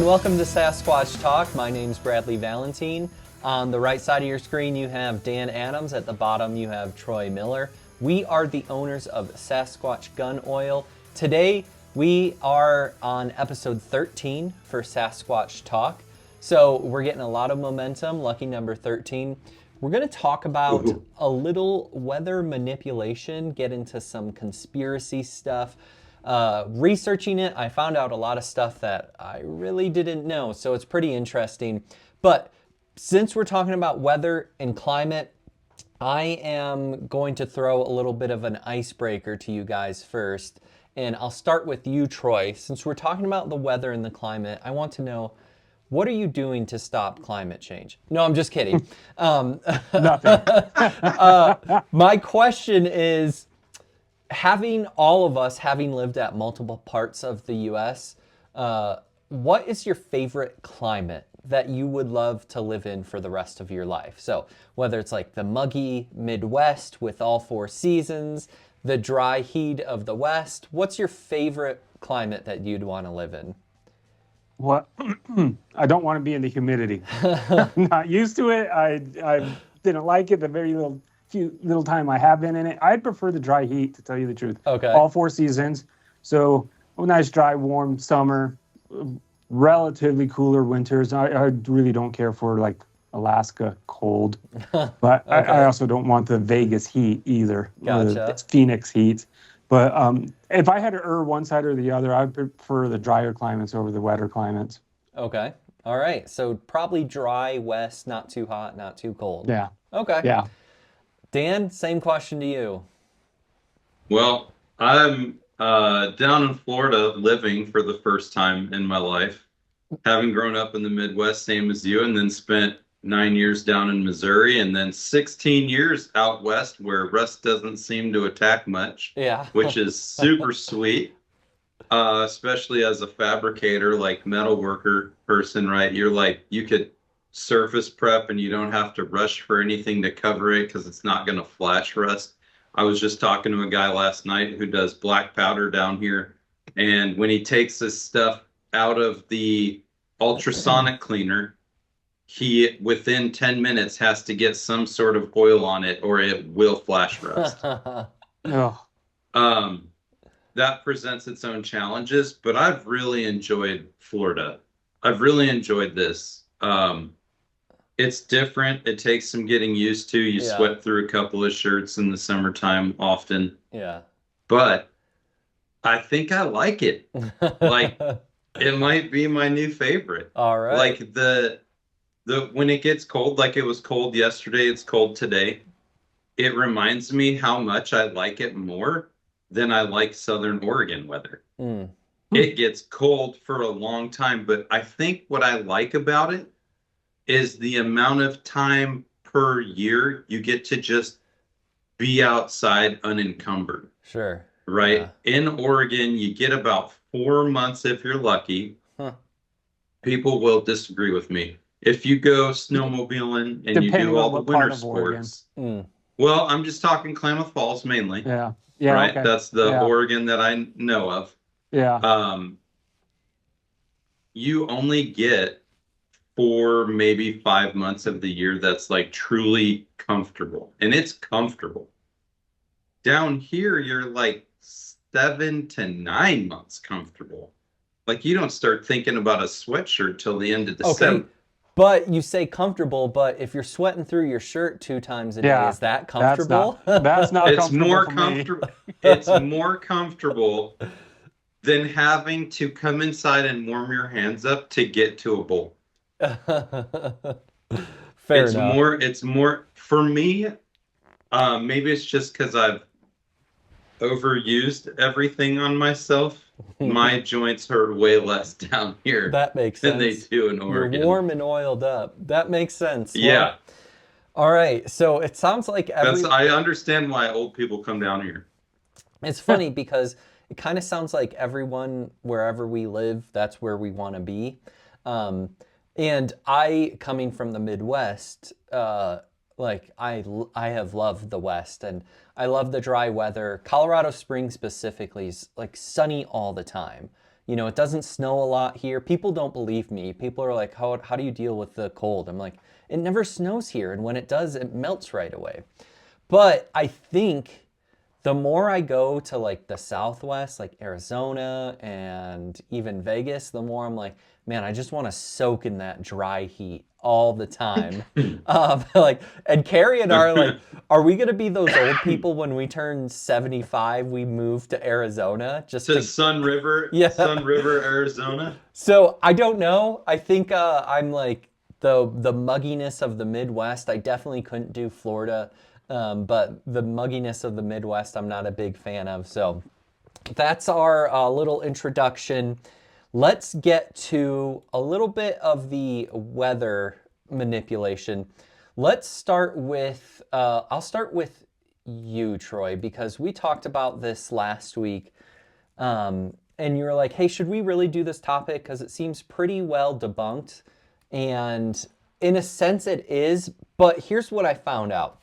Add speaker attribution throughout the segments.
Speaker 1: and welcome to Sasquatch Talk. My name's Bradley Valentine. On the right side of your screen, you have Dan Adams. At the bottom, you have Troy Miller. We are the owners of Sasquatch Gun Oil. Today, we are on episode 13 for Sasquatch Talk. So we're getting a lot of momentum, lucky number 13. We're going to talk about a little weather manipulation, get into some conspiracy stuff. Researching it, I found out a lot of stuff that I really didn't know, so it's pretty interesting. But since we're talking about weather and climate, I am going to throw a little bit of an icebreaker to you guys first. And I'll start with you, Troy. Since we're talking about the weather and the climate, I want to know, what are you doing to stop climate change? No, I'm just kidding.
Speaker 2: Nothing.
Speaker 1: My question is, all of us having lived at multiple parts of the U.S., what is your favorite climate that you would love to live in for the rest of your life? So whether it's like the muggy Midwest with all four seasons, the dry heat of the West, what's your favorite climate that you'd want to live in?
Speaker 2: What? I don't want to be in the humidity. I'm not used to it. I didn't like it the very little time I have been in it. I'd prefer the dry heat, to tell you the truth.
Speaker 1: Okay.
Speaker 2: All four seasons. So a nice, dry, warm summer, relatively cooler winters. I really don't care for like Alaska cold, but
Speaker 1: Okay.
Speaker 2: I also don't want the Vegas heat either.
Speaker 1: Gotcha.
Speaker 2: It's Phoenix heat. But if I had to err one side or the other, I'd prefer the drier climates over the wetter climates.
Speaker 1: Okay. All right. So probably dry West, not too hot, not too cold.
Speaker 2: Yeah.
Speaker 1: Okay.
Speaker 2: Yeah.
Speaker 1: Dan, same question to you.
Speaker 3: Well, I'm down in Florida living for the first time in my life, having grown up in the Midwest, same as you, and then spent 9 years down in Missouri, and then 16 years out west where rust doesn't seem to attack much,
Speaker 1: Yeah.
Speaker 3: which is super sweet, especially as a fabricator, like metal worker person, right? You're like, you could surface prep and you don't have to rush for anything to cover it because it's not going to flash rust. I was just talking to a guy last night who does black powder down here, and when he takes this stuff out of the ultrasonic cleaner, he within 10 minutes has to get some sort of oil on it or it will flash rust.
Speaker 2: Oh,
Speaker 3: That presents its own challenges, but I've really enjoyed Florida. I've really enjoyed this. It's different. It takes some getting used to. You
Speaker 1: Yeah.
Speaker 3: sweat through a couple of shirts in the summertime often,
Speaker 1: Yeah.
Speaker 3: but I think I like it. Like, it might be my new favorite.
Speaker 1: All right.
Speaker 3: Like the when it gets cold, like it was cold yesterday, it's cold today. It reminds me how much I like it more than I like Southern Oregon weather.
Speaker 1: Mm.
Speaker 3: It gets cold for a long time, but I think what I like about it is the amount of time per year you get to just be outside unencumbered,
Speaker 1: Sure.
Speaker 3: right?
Speaker 1: Yeah.
Speaker 3: In Oregon, you get about 4 months if you're lucky.
Speaker 1: Huh.
Speaker 3: People will disagree with me. If you go snowmobiling and you
Speaker 2: Depending
Speaker 3: do all
Speaker 2: on
Speaker 3: the
Speaker 2: what part
Speaker 3: winter
Speaker 2: of Oregon.
Speaker 3: sports,
Speaker 1: Mm.
Speaker 3: well, I'm just talking Klamath Falls mainly,
Speaker 2: yeah. Yeah.
Speaker 3: right?
Speaker 2: Okay.
Speaker 3: That's the
Speaker 2: Yeah.
Speaker 3: Oregon that I know of.
Speaker 2: Yeah.
Speaker 3: You only get 4, maybe 5 months of the year that's like truly comfortable, and it's comfortable. Down here, you're like 7 to 9 months comfortable. Like you don't start thinking about a sweatshirt till the end of December.
Speaker 1: Okay. But you say comfortable, but if you're sweating through your shirt 2 times a day,
Speaker 2: Yeah.
Speaker 1: is that comfortable?
Speaker 2: That's not
Speaker 3: It's
Speaker 2: comfortable
Speaker 3: more
Speaker 2: for me.
Speaker 3: comfortable. It's more comfortable than having to come inside and warm your hands up to get to a bowl.
Speaker 1: Fair
Speaker 3: It's
Speaker 1: enough.
Speaker 3: more for me. Maybe it's just because I've overused everything on myself. My joints hurt way less down here
Speaker 1: That makes
Speaker 3: than
Speaker 1: sense.
Speaker 3: they do in
Speaker 1: You're
Speaker 3: Oregon.
Speaker 1: warm and oiled up. That makes sense. Well,
Speaker 3: Yeah,
Speaker 1: all right. So it sounds like
Speaker 3: I understand why old people come down here.
Speaker 1: it's funny because it kind of sounds like everyone, wherever we live, that's where we want to be. And I, coming from the Midwest, like I have loved the West, and I love the dry weather. Colorado Springs specifically is like sunny all the time. It doesn't snow a lot here. People don't believe me. People are like, how do you deal with the cold? I'm like, it never snows here. And when it does, it melts right away. But I think the more I go to like the Southwest, like Arizona and even Vegas, the more I'm like, man, I just want to soak in that dry heat all the time. And Carrie and I are like, are we gonna be those old people when we turn 75? We move to Arizona just
Speaker 3: To
Speaker 1: to
Speaker 3: Sun River,
Speaker 1: Yeah.
Speaker 3: Sun River, Arizona.
Speaker 1: So I don't know. I think I'm like the mugginess of the Midwest. I definitely couldn't do Florida, but the mugginess of the Midwest, I'm not a big fan of. So that's our little introduction. Let's get to a little bit of the weather manipulation. Let's start with, I'll start with you, Troy, because we talked about this last week. And you were like, hey, should we really do this topic? Because it seems pretty well debunked. And in a sense, it is. But here's what I found out.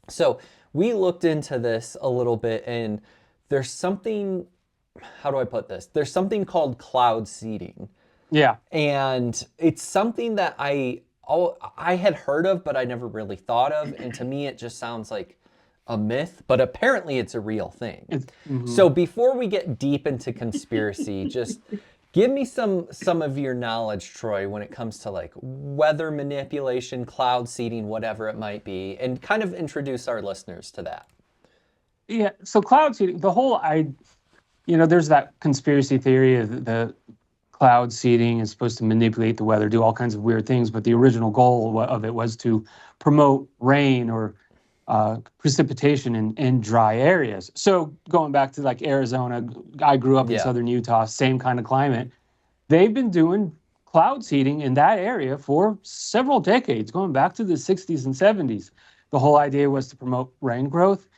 Speaker 1: So we looked into this a little bit, and there's something, how do I put this? There's something called cloud seeding.
Speaker 2: Yeah.
Speaker 1: And it's something that I had heard of, but I never really thought of. And to me, it just sounds like a myth, but apparently it's a real thing. So before we get deep into conspiracy, just give me some of your knowledge, Troy, when it comes to like weather manipulation, cloud seeding, whatever it might be, and kind of introduce our listeners to that.
Speaker 2: Yeah. So cloud seeding, there's that conspiracy theory of the cloud seeding is supposed to manipulate the weather, do all kinds of weird things, but the original goal of it was to promote rain or precipitation in dry areas. So going back to like Arizona, I grew up in southern Utah, same kind of climate. They've been doing cloud seeding in that area for several decades, going back to the 60s and 70s. The whole idea was to promote rain growth.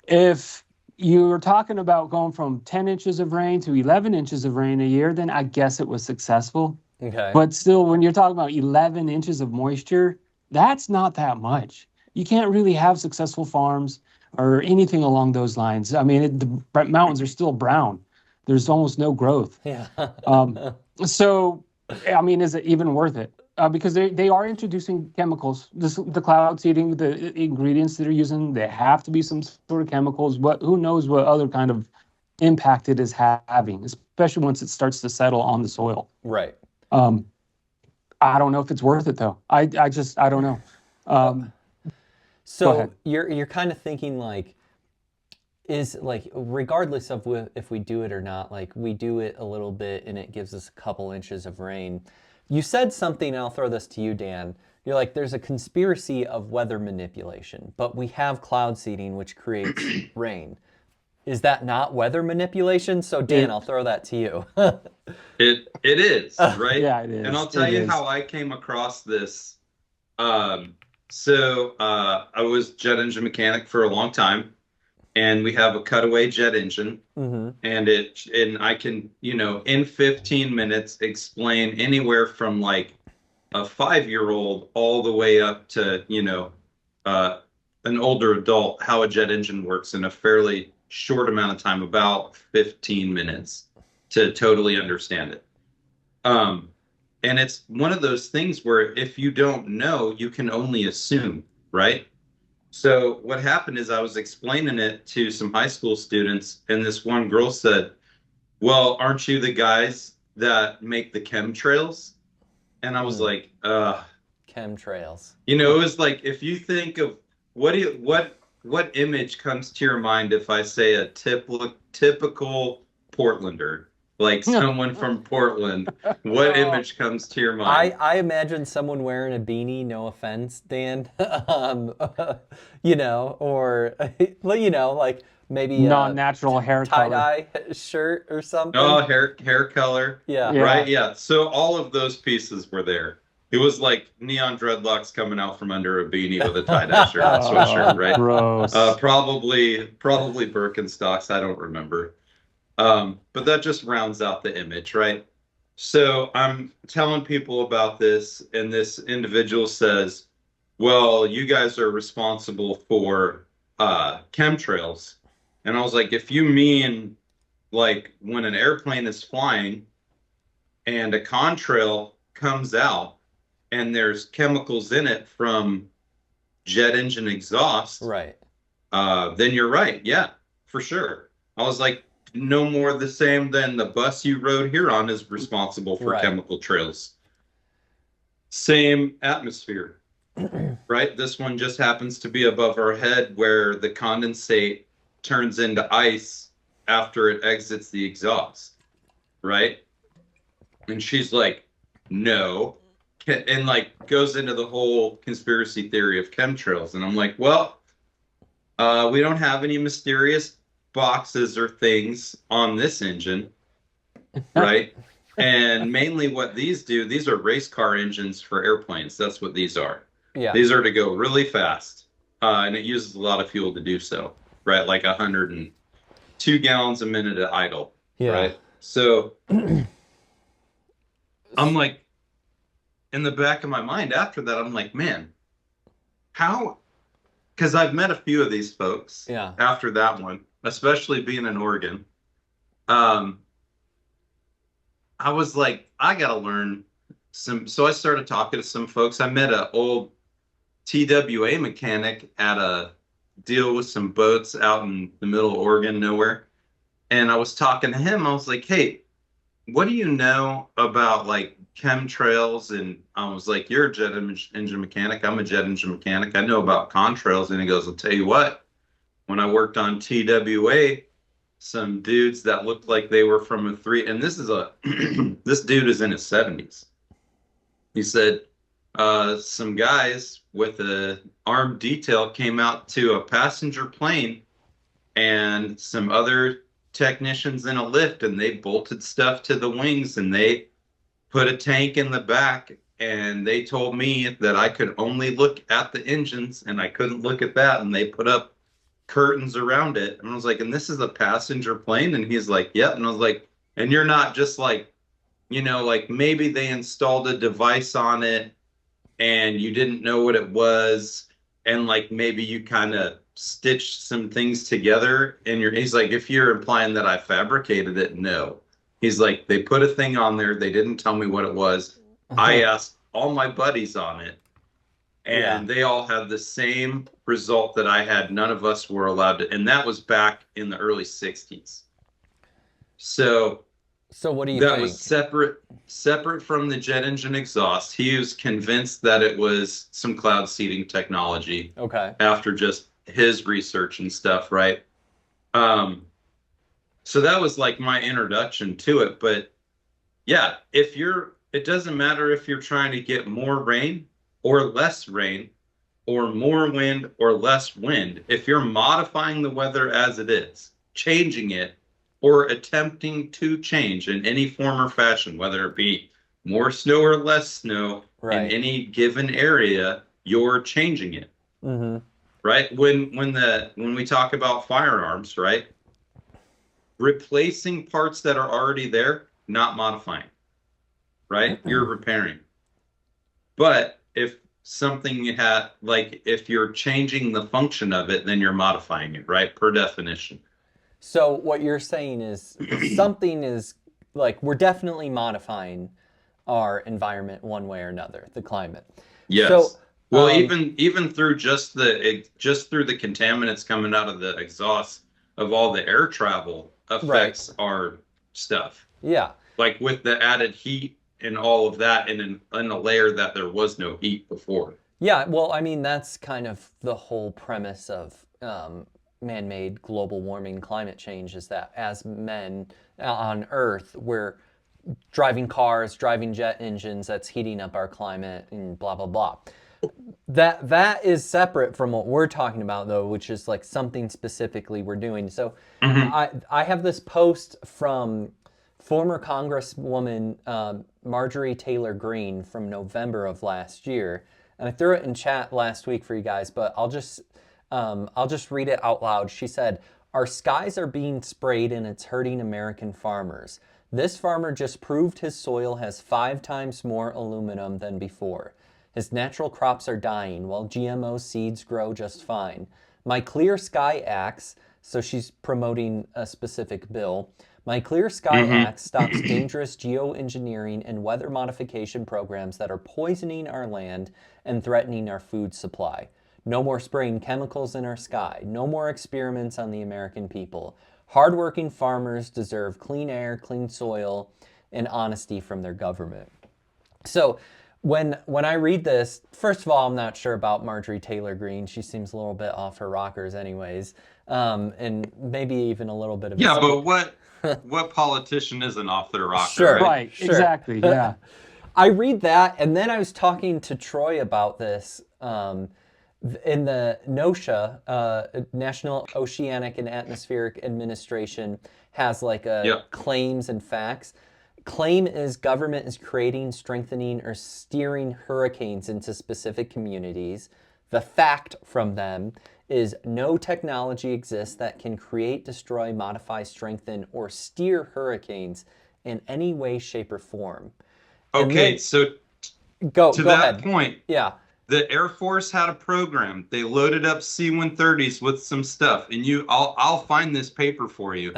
Speaker 2: If you were talking about going from 10 inches of rain to 11 inches of rain a year, then I guess it was successful.
Speaker 1: Okay.
Speaker 2: But still, when you're talking about 11 inches of moisture, that's not that much. You can't really have successful farms or anything along those lines. I mean, the mountains are still brown. There's almost no growth.
Speaker 1: Yeah.
Speaker 2: So, I mean, is it even worth it? Because they are introducing chemicals. The cloud seeding, the ingredients that are using, they have to be some sort of chemicals. Who knows what other kind of impact it is having, especially once it starts to settle on the soil.
Speaker 1: Right.
Speaker 2: I don't know if it's worth it though. I don't know.
Speaker 1: So you're kind of thinking like, is like, regardless of if we do it or not, like we do it a little bit and it gives us a couple inches of rain. You said something, and I'll throw this to you, Dan. You're like, there's a conspiracy of weather manipulation, but we have cloud seeding, which creates rain. Is that not weather manipulation? So Dan, I'll throw that to you.
Speaker 3: It is, right?
Speaker 2: Yeah, it is.
Speaker 3: And I'll tell you how I came across this. So I was jet engine mechanic for a long time, and we have a cutaway jet engine, and I can, in 15 minutes explain anywhere from like a 5-year-old all the way up to, an older adult, how a jet engine works in a fairly short amount of time, about 15 minutes to totally understand it. And it's one of those things where if you don't know, you can only assume, right? So what happened is I was explaining it to some high school students, and this one girl said, well, aren't you the guys that make the chemtrails? And I was like,
Speaker 1: Chemtrails.
Speaker 3: it was like, if you think of what image comes to your mind if I say a typical Portlander? Like someone from Portland, what image comes to your mind?
Speaker 1: I imagine someone wearing a beanie, no offense, Dan, or, like maybe
Speaker 2: non-natural hair color.
Speaker 1: tie-dye shirt or something.
Speaker 3: Oh, hair color.
Speaker 1: Yeah.
Speaker 3: Right, yeah. So all of those pieces were there. It was like neon dreadlocks coming out from under a beanie with a tie-dye shirt and sweatshirt, right?
Speaker 2: Gross.
Speaker 3: Probably Birkenstocks, I don't remember. But that just rounds out the image, right? So I'm telling people about this, and this individual says, well, you guys are responsible for chemtrails. And I was like, if you mean like when an airplane is flying and a contrail comes out and there's chemicals in it from jet engine exhaust,
Speaker 1: Right.
Speaker 3: then you're right. Yeah, for sure. I was like, no more the same than the bus you rode here on is responsible for
Speaker 1: Right.
Speaker 3: chemical trails. Same atmosphere, right? This one just happens to be above our head where the condensate turns into ice after it exits the exhaust, right? And she's like, no. And like goes into the whole conspiracy theory of chemtrails. And I'm like, well, we don't have any mysterious boxes or things on this engine, right? And mainly what these do, these are race car engines for airplanes. That's what these are.
Speaker 1: Yeah.
Speaker 3: These are to go really fast, and it uses a lot of fuel to do so, right? Like 102 gallons a minute at idle,
Speaker 1: Yeah.
Speaker 3: right? So I'm like, in the back of my mind after that, I'm like, man, how? Because I've met a few of these folks
Speaker 1: Yeah.
Speaker 3: after that one, especially being in Oregon. I was like, I gotta learn some. So I started talking to some folks. I met an old TWA mechanic at a deal with some boats out in the middle of Oregon, nowhere. And I was talking to him. I was like, hey, what do you know about like chemtrails? And I was like, you're a jet engine mechanic. I'm a jet engine mechanic. I know about contrails. And he goes, I'll tell you what, when I worked on TWA, some dudes that looked like they were from a three, and this is this dude is in his 70s. He said, some guys with a armed detail came out to a passenger plane and some other technicians in a lift, and they bolted stuff to the wings and they put a tank in the back, and they told me that I could only look at the engines and I couldn't look at that, and they put up curtains around it. And I was like, and this is a passenger plane? And he's like, yep. And I was like, and you're not just like, like maybe they installed a device on it and you didn't know what it was, and like maybe you kind of stitched some things together, and he's like, if you're implying that I fabricated it, no. He's like, they put a thing on there, they didn't tell me what it was. I asked all my buddies on it, and they all had the same result that I had. None of us were allowed to, and that was back in the early 60s. So
Speaker 1: what do you
Speaker 3: that
Speaker 1: think?
Speaker 3: was separate from the jet engine exhaust. He was convinced that it was some cloud seeding technology.
Speaker 1: Okay.
Speaker 3: After just his research and stuff, right? So that was like my introduction to it. But yeah, it doesn't matter if you're trying to get more rain or less rain or more wind or less wind. If you're modifying the weather as it is, changing it, or attempting to change in any form or fashion, whether it be more snow or less snow in any given area, you're changing it.
Speaker 1: Mm-hmm.
Speaker 3: Right? When we talk about firearms, right? Replacing parts that are already there, not modifying. Right? You're repairing. But if something if you're changing the function of it, then you're modifying it, right? Per definition.
Speaker 1: So what you're saying is something is like, we're definitely modifying our environment one way or another, the climate.
Speaker 3: Yes.
Speaker 1: So,
Speaker 3: well, even through just through the contaminants coming out of the exhaust of all the air travel affects our stuff.
Speaker 1: Yeah.
Speaker 3: Like with the added heat and all of that in a layer that there was no heat before.
Speaker 1: Yeah. Well, I mean, that's kind of the whole premise of man-made global warming, climate change, is that as men on Earth, we're driving cars, driving jet engines, that's heating up our climate and blah, blah, blah. That is separate from what we're talking about, though, which is like something specifically we're doing. So I have this post from former Congresswoman Marjorie Taylor Greene from November of last year. And I threw it in chat last week for you guys, but I'll just read it out loud. She said, "Our skies are being sprayed and it's hurting American farmers. This farmer just proved his soil has 5 times more aluminum than before. His natural crops are dying while GMO seeds grow just fine. My Clear Sky Acts," so she's promoting a specific bill, My Clear Sky
Speaker 3: Mhm.
Speaker 1: Act stops dangerous geoengineering and weather modification programs that are poisoning our land and threatening our food supply. No more spraying chemicals in our sky. No more experiments on the American people. Hardworking farmers deserve clean air, clean soil, and honesty from their government. So when I read this, first of all, I'm not sure about Marjorie Taylor Greene. She seems a little bit off her rockers, anyways, and maybe even a little bit of a
Speaker 3: Yeah, but what politician isn't off their rocker,
Speaker 1: Sure.
Speaker 3: right?
Speaker 2: Right,
Speaker 1: Sure.
Speaker 2: exactly, yeah.
Speaker 1: I read that, and then I was talking to Troy about this in the NOSHA, National Oceanic and Atmospheric Administration, has like a
Speaker 3: Yeah.
Speaker 1: claims and facts. Claim is government is creating, strengthening, or steering hurricanes into specific communities. The fact from them is no technology exists that can create, destroy, modify, strengthen, or steer hurricanes in any way, shape, or form. And
Speaker 3: Okay,
Speaker 1: then-
Speaker 3: so
Speaker 1: go
Speaker 3: to
Speaker 1: go
Speaker 3: that
Speaker 1: ahead.
Speaker 3: point,
Speaker 1: Yeah.
Speaker 3: the Air Force had a program. They loaded up C-130s with some stuff, and I'll find this paper for you.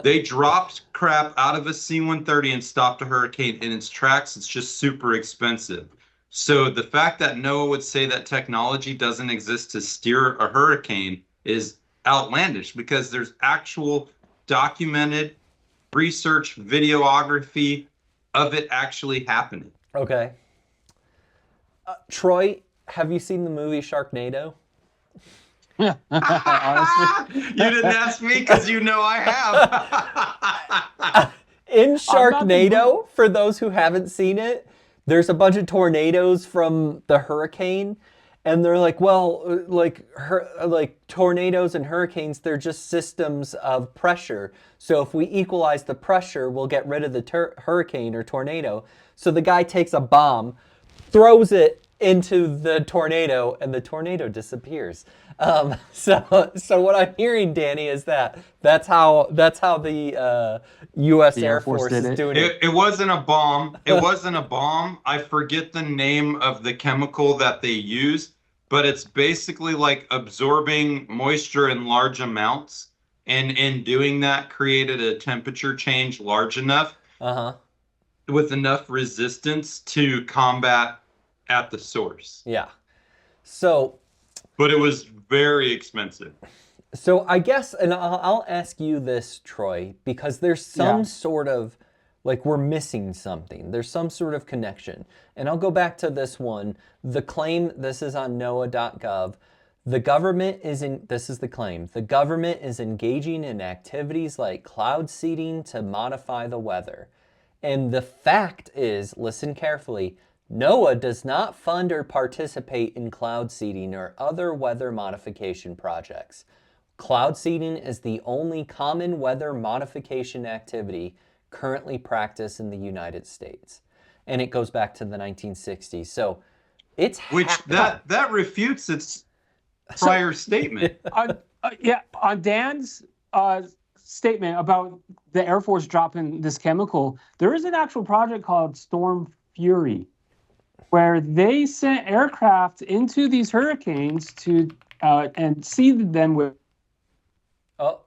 Speaker 3: They dropped crap out of a C-130 and stopped a hurricane in its tracks. It's just super expensive. So the fact that NOAA would say that technology doesn't exist to steer a hurricane is outlandish because there's actual documented research, videography of it actually happening.
Speaker 1: Okay. Troy, have you seen the movie Sharknado?
Speaker 2: Honestly,
Speaker 3: You didn't ask me because you know I have.
Speaker 1: In
Speaker 2: not the
Speaker 1: Sharknado, for those who haven't seen it, there's a bunch of tornadoes from the hurricane, and they're like, well, like tornadoes and hurricanes, they're just systems of pressure. So if we equalize the pressure, we'll get rid of the hurricane or tornado. So the guy takes a bomb, throws it into the tornado, and the tornado disappears. So what I'm hearing, Danny, is that's how the U.S.
Speaker 2: The
Speaker 1: Air
Speaker 2: Air Force
Speaker 1: Force
Speaker 2: did
Speaker 1: is
Speaker 2: it.
Speaker 1: doing it.
Speaker 3: It wasn't a bomb. It wasn't a bomb. I forget the name of the chemical that they used, but it's basically like absorbing moisture in large amounts. And in doing that, created a temperature change large enough
Speaker 1: Uh-huh.
Speaker 3: with enough resistance to combat at the source.
Speaker 1: Yeah. So
Speaker 3: But it was very expensive.
Speaker 1: I guess, and I'll ask you this, Troy, because there's some
Speaker 2: Yeah.
Speaker 1: sort of, like, we're missing something. There's some sort of connection. And I'll go back to this one. The claim, this is on NOAA.gov. The government this is the claim. The government is engaging in activities like cloud seeding to modify the weather. And the fact is, listen carefully, NOAA does not fund or participate in cloud seeding or other weather modification projects. Cloud seeding is the only common weather modification activity currently practiced in the United States. And it goes back to the 1960s. So it's
Speaker 3: Which that refutes its prior statement.
Speaker 2: on Dan's statement about the Air Force dropping this chemical, there is an actual project called Storm Fury, where they sent aircraft into these hurricanes to and seeded them with.
Speaker 1: Oh,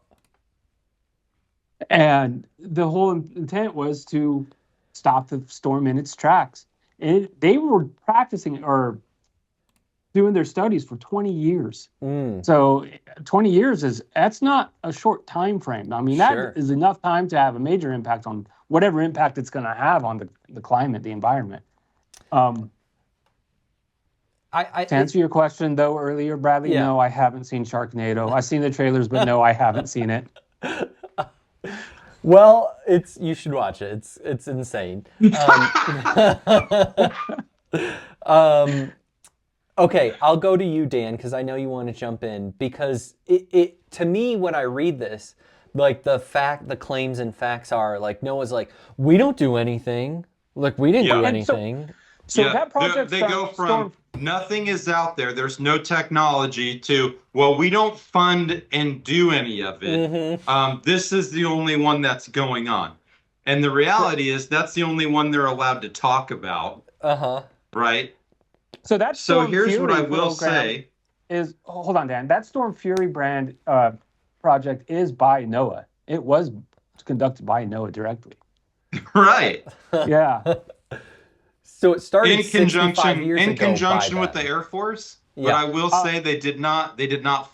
Speaker 2: And the whole intent was to stop the storm in its tracks. And they were practicing or doing their studies for 20 years. So 20 years that's not a short time frame. I mean,
Speaker 1: Sure.
Speaker 2: that is enough time to have a major impact on whatever impact it's going to have on the climate, the environment. To answer your question, though, earlier, Bradley,
Speaker 1: Yeah.
Speaker 2: no, I haven't seen Sharknado. I've seen the trailers, but no, I haven't seen it.
Speaker 1: well, you should watch it. It's insane. Okay, I'll go to you, Dan, because I know you want to jump in. Because it to me, when I read this, like the claims and facts are like NOAA's like, we don't do anything. Like we didn't do
Speaker 3: Yeah.
Speaker 2: And so-
Speaker 1: anything.
Speaker 2: So
Speaker 3: Yeah,
Speaker 2: that project
Speaker 3: they go from nothing is out there, there's no technology, to, well, we don't fund and do any of it. This is the only one that's going on. And the reality is that's the only one they're allowed to talk about,
Speaker 1: Uh-huh.
Speaker 3: right?
Speaker 2: So that
Speaker 3: So
Speaker 2: Storm
Speaker 3: here's what I
Speaker 2: Fury
Speaker 3: will
Speaker 2: program
Speaker 3: say.
Speaker 2: is hold on, Dan. That Storm Fury brand project is by NOAA. It was conducted by NOAA directly.
Speaker 3: Right.
Speaker 2: Yeah.
Speaker 1: So it started
Speaker 3: In
Speaker 1: 65
Speaker 3: conjunction
Speaker 1: years
Speaker 3: in
Speaker 1: ago
Speaker 3: conjunction
Speaker 1: by
Speaker 3: with the
Speaker 1: them.
Speaker 3: Air Force. But
Speaker 1: Yeah.
Speaker 3: I will say they did not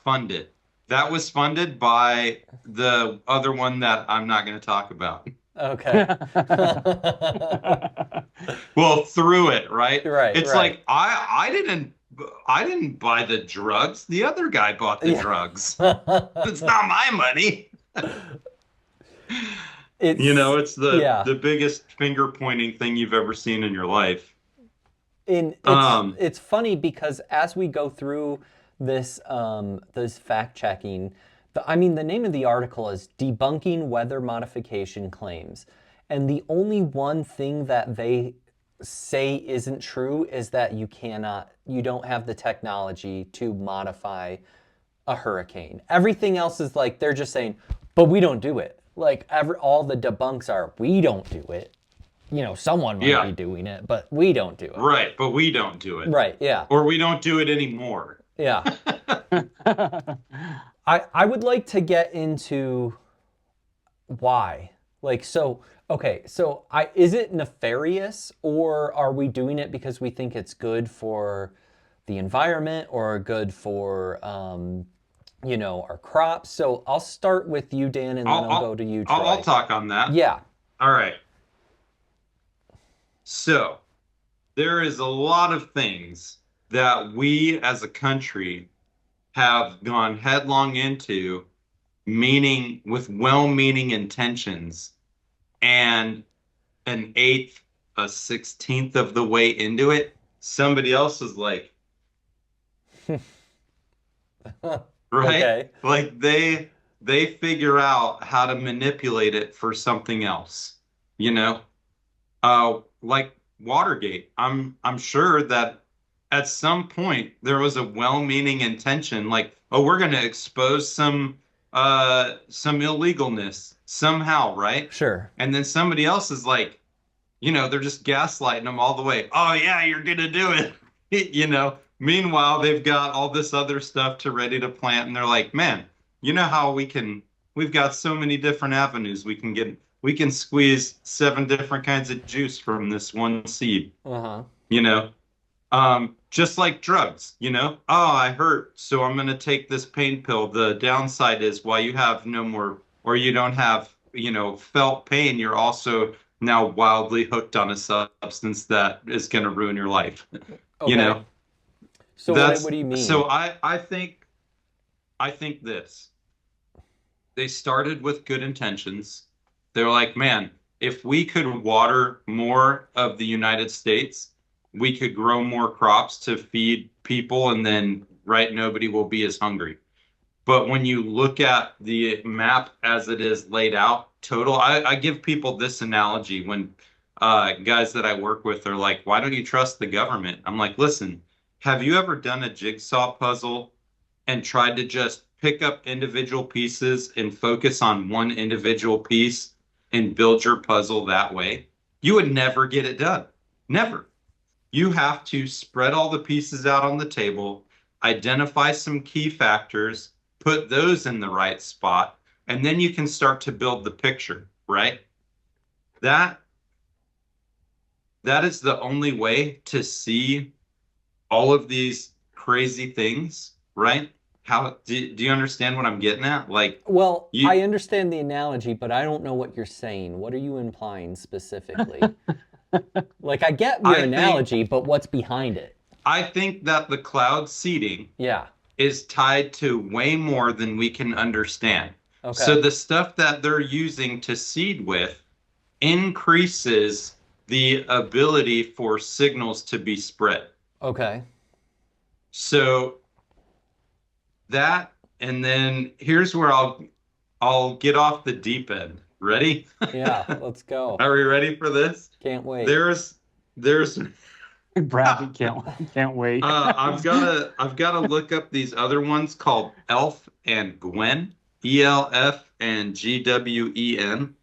Speaker 3: fund it. That was funded by the other one that I'm not going to talk about.
Speaker 1: Okay.
Speaker 3: Well, through it, right?
Speaker 1: Right,
Speaker 3: It's
Speaker 1: right.
Speaker 3: like I didn't buy the drugs. The other guy bought the
Speaker 1: Yeah.
Speaker 3: drugs. It's not my money.
Speaker 1: It's
Speaker 3: It's
Speaker 1: yeah.
Speaker 3: the biggest finger pointing thing you've ever seen in your life.
Speaker 1: And
Speaker 3: Um,
Speaker 1: it's funny because as we go through this fact checking, the name of the article is Debunking Weather Modification Claims. And the only one thing that they say isn't true is that you don't have the technology to modify a hurricane. Everything else is like they're just saying, but we don't do it. Like all the debunks are, we don't do it. Someone might be
Speaker 3: yeah,
Speaker 1: doing it, but we don't do it.
Speaker 3: right. But we don't do it.
Speaker 1: Right, yeah.
Speaker 3: Or we don't do it anymore.
Speaker 1: Yeah. I would like to get into why. Like okay, is it nefarious or are we doing it because we think it's good for the environment or good for our crops? So I'll start with you, Dan, and then I'll go to you, Troy.
Speaker 3: I'll talk on that.
Speaker 1: Yeah.
Speaker 3: All right. So there is a lot of things that we as a country have gone headlong into, meaning with well-meaning intentions, and an eighth, a 16th of the way into it, somebody else is like, right?
Speaker 1: Okay.
Speaker 3: Like they figure out how to manipulate it for something else, you know? Like Watergate. I'm sure that at some point there was a well-meaning intention, like, oh, we're going to expose some illegalness somehow, right?
Speaker 1: Sure.
Speaker 3: And then somebody else is like, they're just gaslighting them all the way. Oh yeah, you're gonna do it. Meanwhile, they've got all this other stuff ready to plant, and they're like, man, you know how we've got so many different avenues we can squeeze 7 different kinds of juice from this one seed.
Speaker 1: Uh-huh.
Speaker 3: Just like drugs, oh, I hurt, so I'm gonna take this pain pill. The downside is while you have no more, or you don't have, felt pain, you're also now wildly hooked on a substance that is going to ruin your life.
Speaker 1: Okay. So what do you mean?
Speaker 3: So I think this. They started with good intentions. They're like, man, if we could water more of the United States, we could grow more crops to feed people, and then, right, nobody will be as hungry. But when you look at the map as it is laid out, I give people this analogy when guys that I work with are like, why don't you trust the government? I'm like, listen, have you ever done a jigsaw puzzle and tried to just pick up individual pieces and focus on one individual piece and build your puzzle that way? You would never get it done. Never. You have to spread all the pieces out on the table, identify some key factors, put those in the right spot, and then you can start to build the picture, right? That is the only way to see all of these crazy things, right? How do you understand what I'm getting at? Like,
Speaker 1: well, I understand the analogy, but I don't know what you're saying. What are you implying specifically? Like, I get your analogy, but what's behind it?
Speaker 3: I think that the cloud seeding is tied to way more than we can understand. Okay. So the stuff that they're using to seed with increases the ability for signals to be spread.
Speaker 1: Okay.
Speaker 3: So that, and then here's where I'll get off the deep end. Ready?
Speaker 1: Yeah, let's go.
Speaker 3: Are we ready for this?
Speaker 1: Can't wait.
Speaker 3: There's
Speaker 2: Bradley can't wait.
Speaker 3: I've gotta look up these other ones called ELF and Gwen, ELF and GWEN.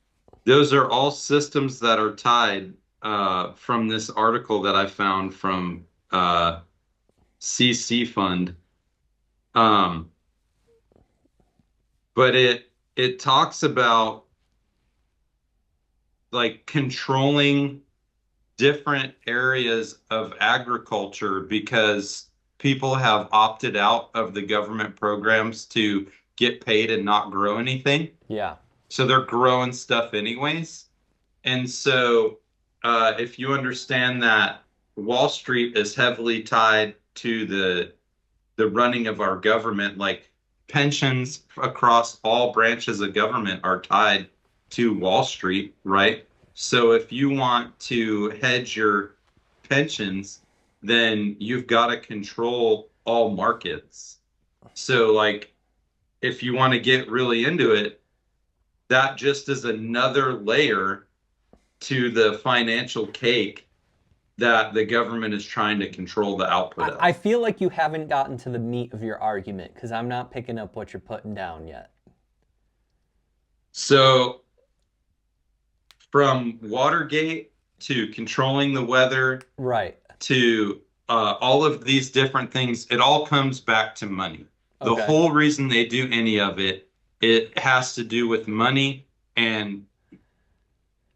Speaker 3: Those are all systems that are tied from this article that I found from CC Fund. But it talks about like controlling different areas of agriculture because people have opted out of the government programs to get paid and not grow anything.
Speaker 1: Yeah.
Speaker 3: So they're growing stuff anyways. And so if you understand that Wall Street is heavily tied to the running of our government, like pensions across all branches of government are tied to Wall Street, right? So if you want to hedge your pensions, then you've got to control all markets. So like if you want to get really into it, that just is another layer to the financial cake that the government is trying to control the output of.
Speaker 1: I feel like you haven't gotten to the meat of your argument because I'm not picking up what you're putting down yet.
Speaker 3: So from Watergate to controlling the weather
Speaker 1: Right.
Speaker 3: to all of these different things, it all comes back to money. The
Speaker 1: Okay.
Speaker 3: whole reason they do any of it, it has to do with money and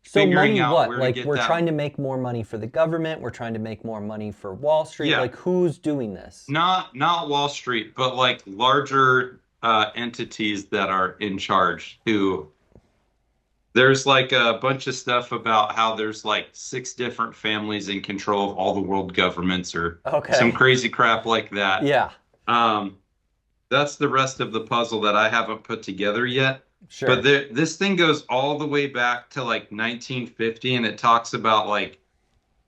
Speaker 1: So
Speaker 3: figuring
Speaker 1: money
Speaker 3: out
Speaker 1: what?
Speaker 3: where to
Speaker 1: Like
Speaker 3: get
Speaker 1: we're
Speaker 3: that-
Speaker 1: trying to make more money for the government, we're trying to make more money for Wall Street.
Speaker 3: Yeah.
Speaker 1: Like who's doing this?
Speaker 3: not Wall Street, but like larger entities that are in charge who there's like a bunch of stuff about how there's like 6 different families in control of all the world governments or
Speaker 1: Okay.
Speaker 3: some crazy crap like that.
Speaker 1: Yeah.
Speaker 3: That's the rest of the puzzle that I haven't put together yet.
Speaker 1: Sure.
Speaker 3: But this thing goes all the way back to like 1950, and it talks about like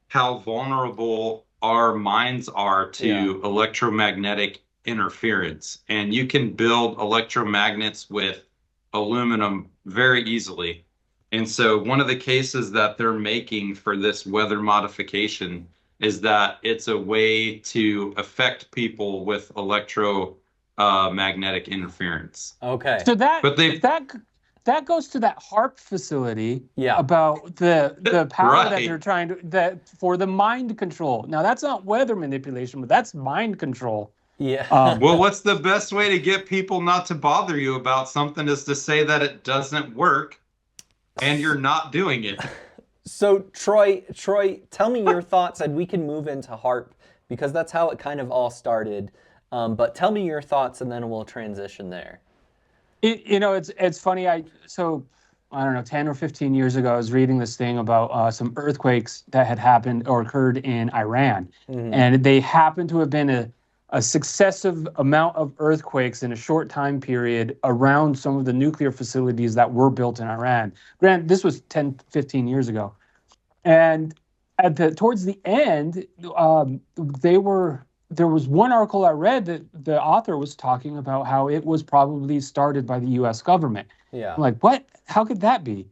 Speaker 3: how vulnerable our minds are to electromagnetic interference. And you can build electromagnets with aluminum very easily. And so one of the cases that they're making for this weather modification is that it's a way to affect people with electromagnetic interference.
Speaker 1: Okay.
Speaker 2: So that
Speaker 3: But they-
Speaker 2: that goes to that HARP facility
Speaker 1: Yeah.
Speaker 2: about the power that
Speaker 3: Right.
Speaker 2: they're trying to that for the mind control. Now that's not weather manipulation, but that's mind control.
Speaker 1: Yeah.
Speaker 3: Well, what's the best way to get people not to bother you about something is to say that it doesn't work and you're not doing it.
Speaker 1: So Troy, tell me your thoughts, and we can move into HARP because that's how it kind of all started. But tell me your thoughts, and then we'll transition there.
Speaker 2: It's funny. I don't know, 10 or 15 years ago, I was reading this thing about some earthquakes that had happened or occurred in Iran, and they happened to have been a successive amount of earthquakes in a short time period around some of the nuclear facilities that were built in Iran. Granted, this was 10, 15 years ago. And towards the end, there was one article I read that the author was talking about how it was probably started by the U.S. government.
Speaker 1: Yeah.
Speaker 2: I'm like, what? How could that be?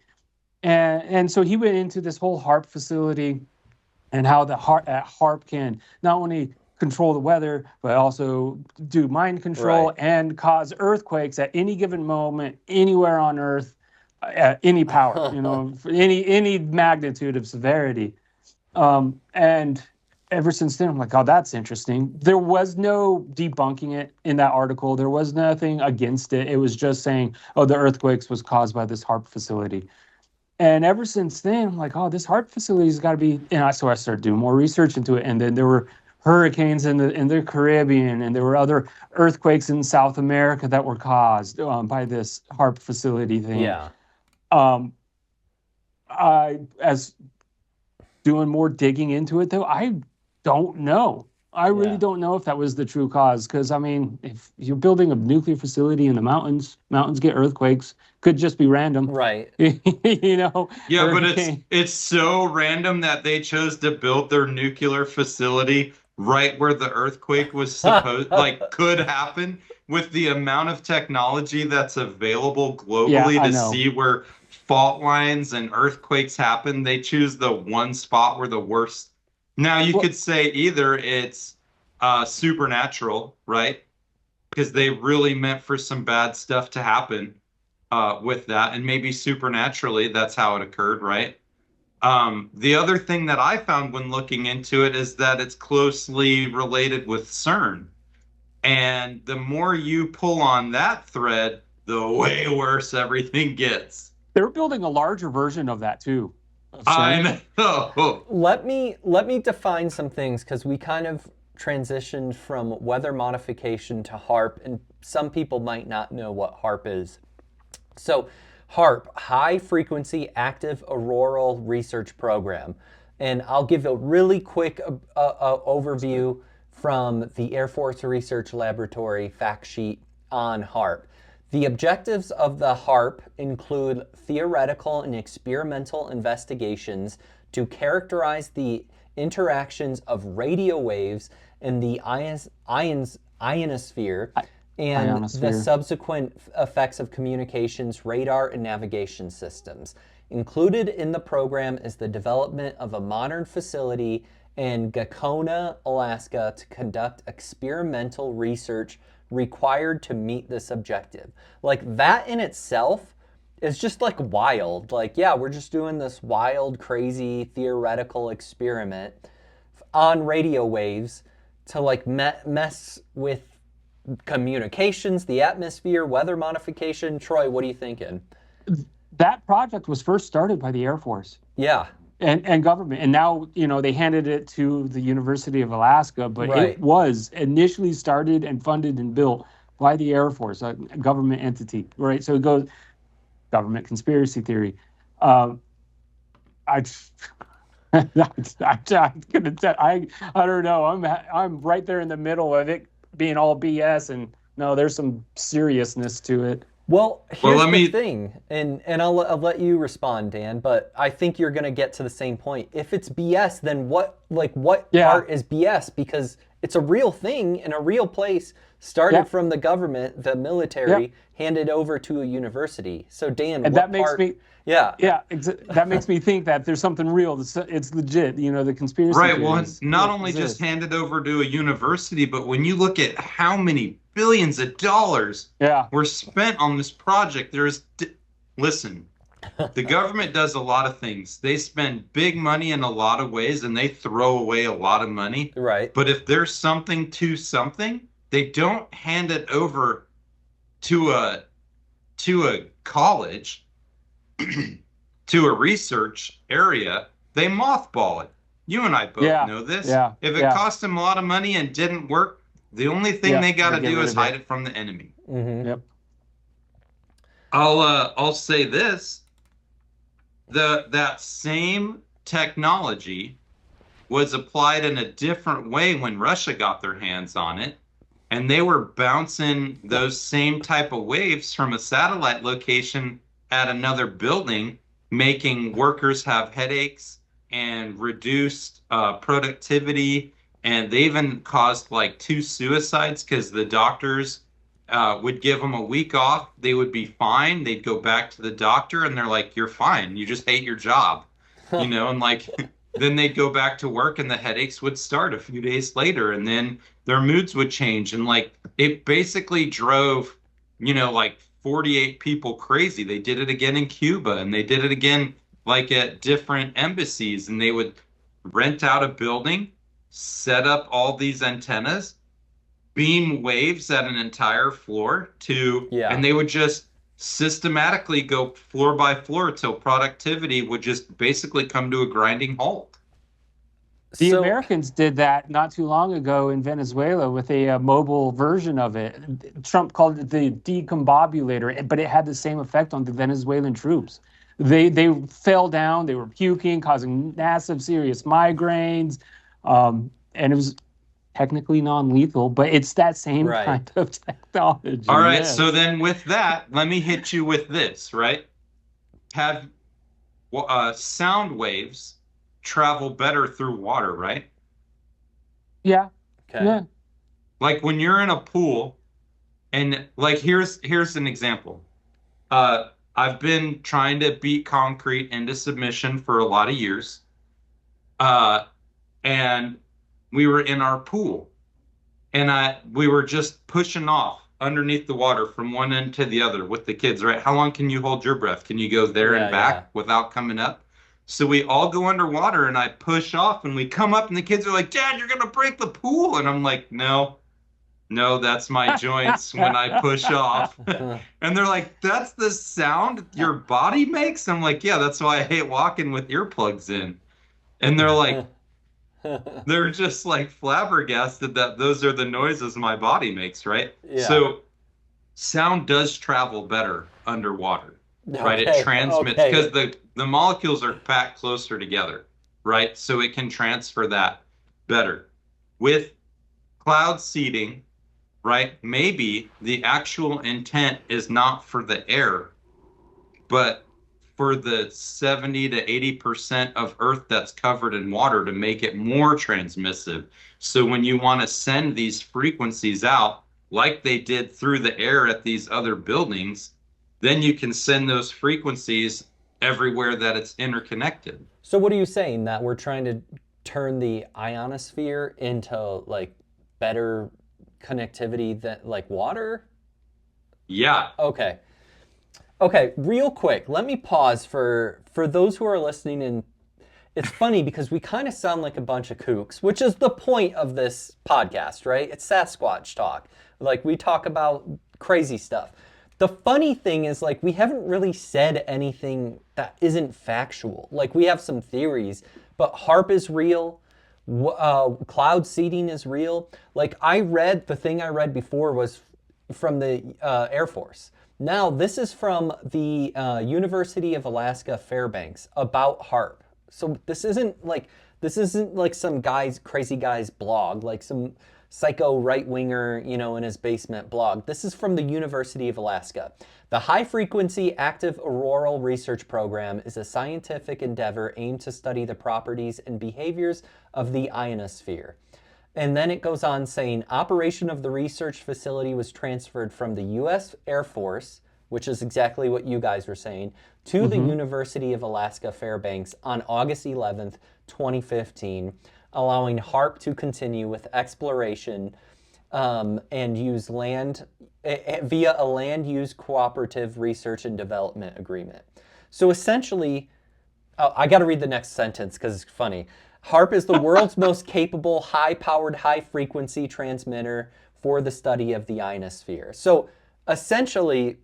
Speaker 2: And so he went into this whole HARP facility and how the HARP can not only control the weather, but also do mind control and cause earthquakes at any given moment, anywhere on Earth, at any power, for any magnitude of severity. And ever since then, I'm like, oh, that's interesting. There was no debunking it in that article. There was nothing against it. It was just saying, oh, the earthquakes was caused by this HARP facility. And ever since then, I'm like, oh, this HARP facility's got to be. So I started doing more research into it. And then there were hurricanes in the Caribbean, and there were other earthquakes in South America that were caused by this HARP facility thing.
Speaker 1: Yeah.
Speaker 2: As doing more digging into it, though, I don't know. I really don't know if that was the true cause. Because, I mean, if you're building a nuclear facility in the mountains get earthquakes. Could just be random.
Speaker 1: Right.
Speaker 3: Yeah, but
Speaker 2: hurricane.
Speaker 3: it's so random that they chose to build their nuclear facility right where the earthquake was could happen with the amount of technology that's available globally
Speaker 2: I
Speaker 3: to
Speaker 2: know.
Speaker 3: see where fault lines and earthquakes happen. They choose the one spot where the worst. Now you could say either it's supernatural, right? Because they really meant for some bad stuff to happen with that, and maybe supernaturally that's how it occurred, right? The other thing that I found when looking into it is that it's closely related with CERN. And the more you pull on that thread, the way worse everything gets.
Speaker 2: They're building a larger version of that too.
Speaker 3: I know.
Speaker 1: Let me define some things because we kind of transitioned from weather modification to HARP, and some people might not know what HARP is. So, HARP, High Frequency Active Auroral Research Program, and I'll give a really quick overview from the Air Force Research Laboratory fact sheet on HARP. The objectives of the HARP include theoretical and experimental investigations to characterize the interactions of radio waves in the ionosphere and the subsequent effects of communications, radar, and navigation systems. Included in the program is the development of a modern facility in Gakona, Alaska, to conduct experimental research required to meet this objective. Like, that in itself is just like wild. Like, yeah, we're just doing this wild, crazy theoretical experiment on radio waves to like mess with communications, the atmosphere, weather modification. Troy, what are you thinking?
Speaker 2: That project was first started by the Air Force.
Speaker 1: Yeah.
Speaker 2: And government. And now, they handed it to the University of Alaska, but
Speaker 1: Right.
Speaker 2: It was initially started and funded and built by the Air Force, a government entity, right? So it goes government conspiracy theory. I I'm gonna tell, I don't know. I'm right there in the middle of it being all BS, and no, there's some seriousness to it.
Speaker 1: Well, here's the thing, and I'll let you respond, Dan, but I think you're going to get to the same point. If it's BS, then what part is BS? Because it's a real thing in a real place, started from the government, the military, handed over to a university. So, Dan,
Speaker 2: and
Speaker 1: what
Speaker 2: that makes
Speaker 1: part...
Speaker 2: me... that makes me think that there's something real. It's legit, the conspiracy
Speaker 3: Right, well,
Speaker 2: theories
Speaker 3: it's not only just handed over to a university, but when you look at how many billions of dollars were spent on this project, listen, the government does a lot of things. They spend big money in a lot of ways, and they throw away a lot of money.
Speaker 1: Right.
Speaker 3: But if there's something to something, they don't hand it over to a college, to a research area. They mothball it. You and I both know this. If it cost them a lot of money and didn't work, the only thing they got to do is hide it from the enemy.
Speaker 1: Mm-hmm.
Speaker 2: Yep.
Speaker 3: I'll say this: that same technology was applied in a different way when Russia got their hands on it, and they were bouncing those same type of waves from a satellite location at another building, making workers have headaches and reduced productivity. And they even caused like 2 suicides because the doctors would give them a week off. They would be fine. They'd go back to the doctor and they're like, "You're fine. You just hate your job." And like, then they'd go back to work and the headaches would start a few days later, and then their moods would change. And like, it basically drove, like 48 people crazy. They did it again in Cuba, and they did it again like at different embassies, and they would rent out a building, set up all these antennas, beam waves at an entire floor and they would just systematically go floor by floor till productivity would just basically come to a grinding halt.
Speaker 2: The Americans did that not too long ago in Venezuela with a mobile version of it. Trump called it the decombobulator, but it had the same effect on the Venezuelan troops. They fell down, they were puking, causing massive, serious migraines, and it was technically non-lethal, but it's that same kind of technology.
Speaker 3: All right, so then with that, let me hit you with this, right? Have sound waves travel better through water, right?
Speaker 2: Yeah.
Speaker 1: Okay.
Speaker 2: Yeah.
Speaker 3: Like when you're in a pool, and like here's an example. I've been trying to beat concrete into submission for a lot of years. And we were in our pool, and we were just pushing off underneath the water from one end to the other with the kids, right? How long can you hold your breath? Can you go there and back without coming up? So we all go underwater, and I push off, and we come up, and the kids are like, "Dad, you're going to break the pool." And I'm like, "No, No, that's my joints when I push off. And they're like, that's the sound your body makes? I'm like, yeah, that's why I hate walking with earplugs in. And they're just like flabbergasted that those are the noises my body makes, right?
Speaker 1: Yeah.
Speaker 3: So sound does travel better underwater, right? It
Speaker 1: Okay,
Speaker 3: transmits
Speaker 1: okay.
Speaker 3: because the molecules are packed closer together, right? So it can transfer that better. With cloud seeding, right? Maybe the actual intent is not for the air, but for the 70 to 80% of Earth that's covered in water to make it more transmissive. So when you want to send these frequencies out, like they did through the air at these other buildings, then you can send those frequencies everywhere that it's interconnected.
Speaker 1: So what are you saying? That we're trying to turn the ionosphere into like better connectivity than like water?
Speaker 3: Yeah.
Speaker 1: Okay. Okay, real quick, let me pause for those who are listening, and it's funny because we kind of sound like a bunch of kooks, which is the point of this podcast, right? It's Sasquatch talk. Like we talk about crazy stuff. The funny thing is like we haven't really said anything that isn't factual. Like we have some theories, but HARP is real. Cloud seeding is real. Like the thing I read before was from the Air Force. Now, this is from the University of Alaska Fairbanks about HARP. So this isn't like some crazy guy's blog, like some psycho right-winger, in his basement blog. This is from the University of Alaska. The High Frequency Active Auroral Research Program is a scientific endeavor aimed to study the properties and behaviors of the ionosphere. And then it goes on saying, operation of the research facility was transferred from the U.S. Air Force, which is exactly what you guys were saying, to the University of Alaska Fairbanks on August 11th, 2015, allowing HARP to continue with exploration and use land via a land use cooperative research and development agreement. So essentially, I got to read the next sentence because it's funny. HARP is the world's most capable, high-powered, high-frequency transmitter for the study of the ionosphere. So essentially,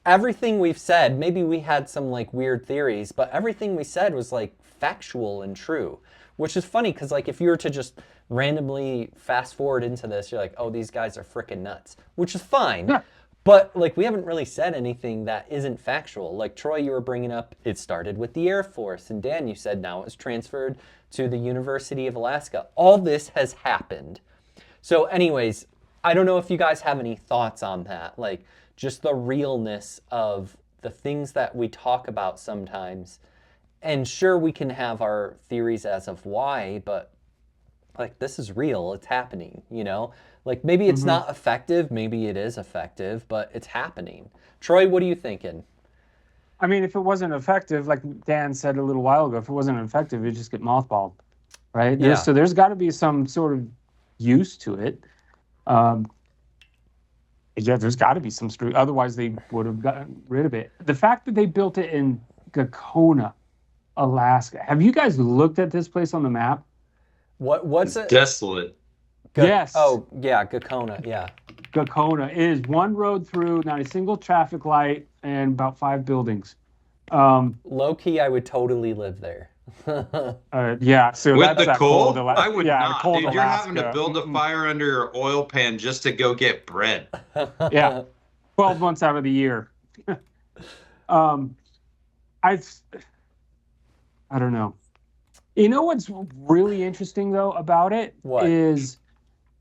Speaker 1: everything we've said, maybe we had some like weird theories, but everything we said was like factual and true, which is funny because like if you were to just randomly fast forward into this, you're like, oh, these guys are freaking nuts, which is fine.
Speaker 2: Yeah.
Speaker 1: But like we haven't really said anything that isn't factual. Like Troy, you were bringing up, it started with the Air Force, and Dan, you said now it was transferred to the University of Alaska. All this has happened. So anyways, I don't know if you guys have any thoughts on that, like just the realness of the things that we talk about sometimes. And sure, we can have our theories as of why, but like this is real, it's happening, Like maybe it's not effective, maybe it is effective, but it's happening. Troy, what are you thinking?
Speaker 2: I mean, if it wasn't effective, like Dan said a little while ago, if it wasn't effective, it'd just get mothballed, right?
Speaker 1: Yeah.
Speaker 2: So there's got to be some sort of use to it. Yeah, there's got to be some otherwise they would have gotten rid of it. The fact that they built it in Gakona, Alaska. Have you guys looked at this place on the map?
Speaker 1: What's it?
Speaker 3: Desolate.
Speaker 2: Yes.
Speaker 1: Oh, yeah, Gakona, yeah.
Speaker 2: Gakona is one road through, not a single traffic light, and about 5 buildings.
Speaker 1: Low key, I would totally live there.
Speaker 2: Yeah, so
Speaker 3: With
Speaker 2: that's
Speaker 3: the
Speaker 2: that
Speaker 3: cold,
Speaker 2: Alaska.
Speaker 3: I would
Speaker 2: yeah,
Speaker 3: not.
Speaker 2: cold
Speaker 3: Dude, you're having to
Speaker 2: Alaska.
Speaker 3: build a fire under your oil pan just to go get bread.
Speaker 2: Yeah, 12 months out of the year. I don't know. You know what's really interesting though about it
Speaker 1: What?
Speaker 2: is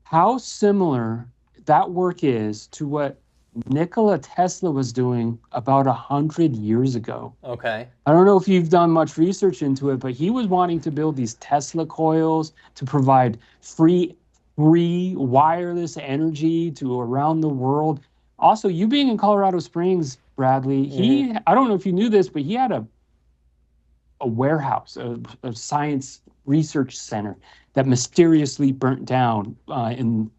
Speaker 2: how similar that work is to what Nikola Tesla was doing about 100 years ago.
Speaker 1: Okay.
Speaker 2: I don't know if you've done much research into it, but he was wanting to build these Tesla coils to provide free wireless energy to around the world. Also, you being in Colorado Springs, Bradley, I don't know if you knew this, but he had a warehouse, a science research center that mysteriously burnt down in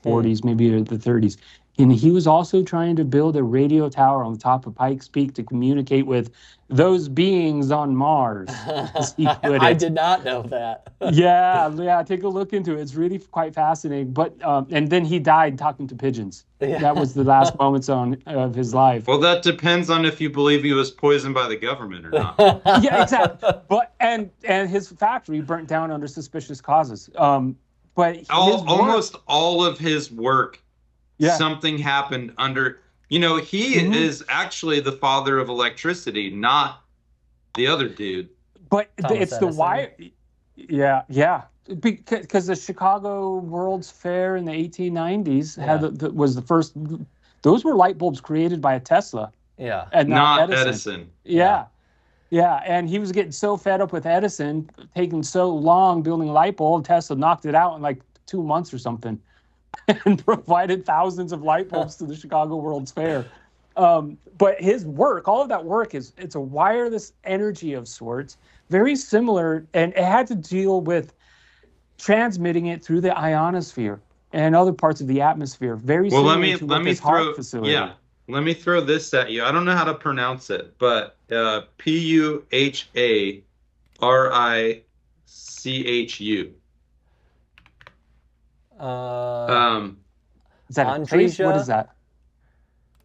Speaker 2: 40s, maybe the 30s. And he was also trying to build a radio tower on the top of Pikes Peak to communicate with those beings on Mars, as he put
Speaker 1: I
Speaker 2: it.
Speaker 1: did not know that.
Speaker 2: Yeah, take a look into it. It's really quite fascinating. But and then he died talking to pigeons.
Speaker 1: Yeah.
Speaker 2: That was the last moments of his life.
Speaker 3: Well, that depends on if you believe he was poisoned by the government or not.
Speaker 2: Yeah, exactly. But and his factory burnt down under suspicious causes. But his
Speaker 3: Almost all of his work,
Speaker 2: Yeah.
Speaker 3: something happened under. He is actually the father of electricity, not the other dude.
Speaker 2: But
Speaker 1: Thomas
Speaker 2: it's
Speaker 1: Edison.
Speaker 2: the wire. Yeah. Because the Chicago World's Fair in the 1890s was the first. Those were light bulbs created by a Tesla
Speaker 1: Yeah.
Speaker 2: and
Speaker 3: Not Edison.
Speaker 2: Yeah. And he was getting so fed up with Edison taking so long building a light bulb. Tesla knocked it out in like 2 months or something, and provided thousands of light bulbs to the Chicago World's Fair. But his work, all of that work, it's a wireless energy of sorts, very similar, and it had to deal with transmitting it through the ionosphere and other parts of the atmosphere. Very
Speaker 3: Well,
Speaker 2: similar to what this HARP facility.
Speaker 3: let me throw this at you. I don't know how to pronounce it, but Puharichu.
Speaker 2: Is that a trace? What
Speaker 1: Andrija?
Speaker 2: is that?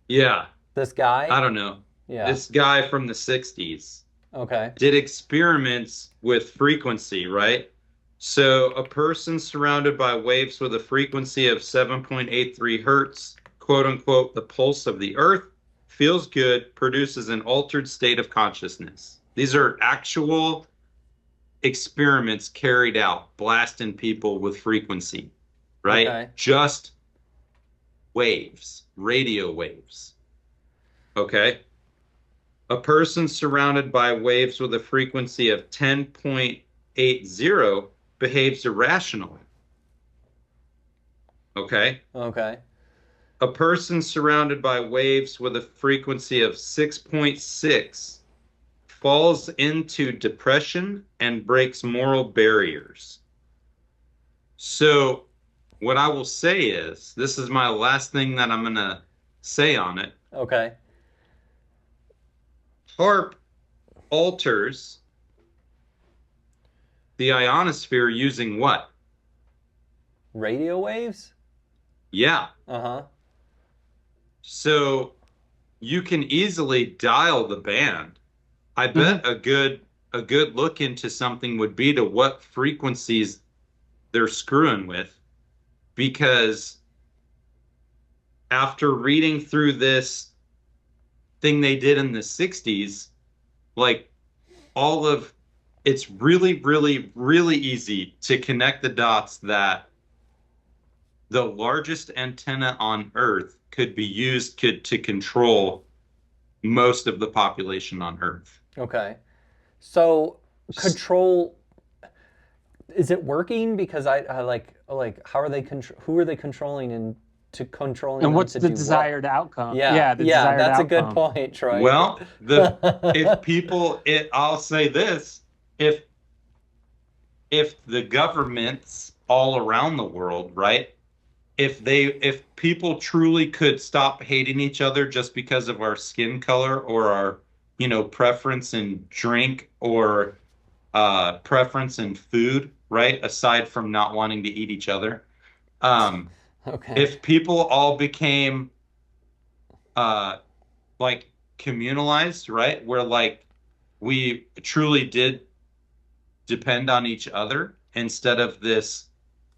Speaker 3: Yeah,
Speaker 1: This guy?
Speaker 3: I don't know.
Speaker 1: Yeah.
Speaker 3: This guy from the 60s
Speaker 1: Okay.
Speaker 3: did experiments with frequency, right? So a person surrounded by waves with a frequency of 7.83 hertz, quote unquote, the pulse of the earth, feels good, produces an altered state of consciousness. These are actual experiments carried out, blasting people with frequency, right?
Speaker 1: Okay.
Speaker 3: Just waves, radio waves. Okay? A person surrounded by waves with a frequency of 10.80 behaves irrationally. Okay?
Speaker 1: Okay.
Speaker 3: A person surrounded by waves with a frequency of 6.6 falls into depression and breaks moral barriers. So, what I will say is, this is my last thing that I'm going to say on it.
Speaker 1: Okay.
Speaker 3: HARP alters the ionosphere using what?
Speaker 1: Radio waves?
Speaker 3: Yeah.
Speaker 1: Uh-huh.
Speaker 3: So you can easily dial the band. I bet a good look into something would be to what frequencies they're screwing with, because after reading through this thing they did in the 60s, like it's really, really, really easy to connect the dots that the largest antenna on Earth could be used to control most of the population on Earth.
Speaker 1: Okay. So control, is it working? Because I like how are they who are they controlling and to controlling
Speaker 2: And
Speaker 1: them
Speaker 2: what's
Speaker 1: to
Speaker 2: the
Speaker 1: do what?
Speaker 2: desired outcome?
Speaker 1: Yeah.
Speaker 2: the desired
Speaker 1: That's
Speaker 2: outcome.
Speaker 1: a good point, Troy.
Speaker 3: Well, I'll say this, if the governments all around the world, right? If people truly could stop hating each other just because of our skin color or our, preference in drink or preference in food, right? Aside from not wanting to eat each other.
Speaker 1: Okay.
Speaker 3: If people all became like communalized, right? Where like we truly did depend on each other instead of this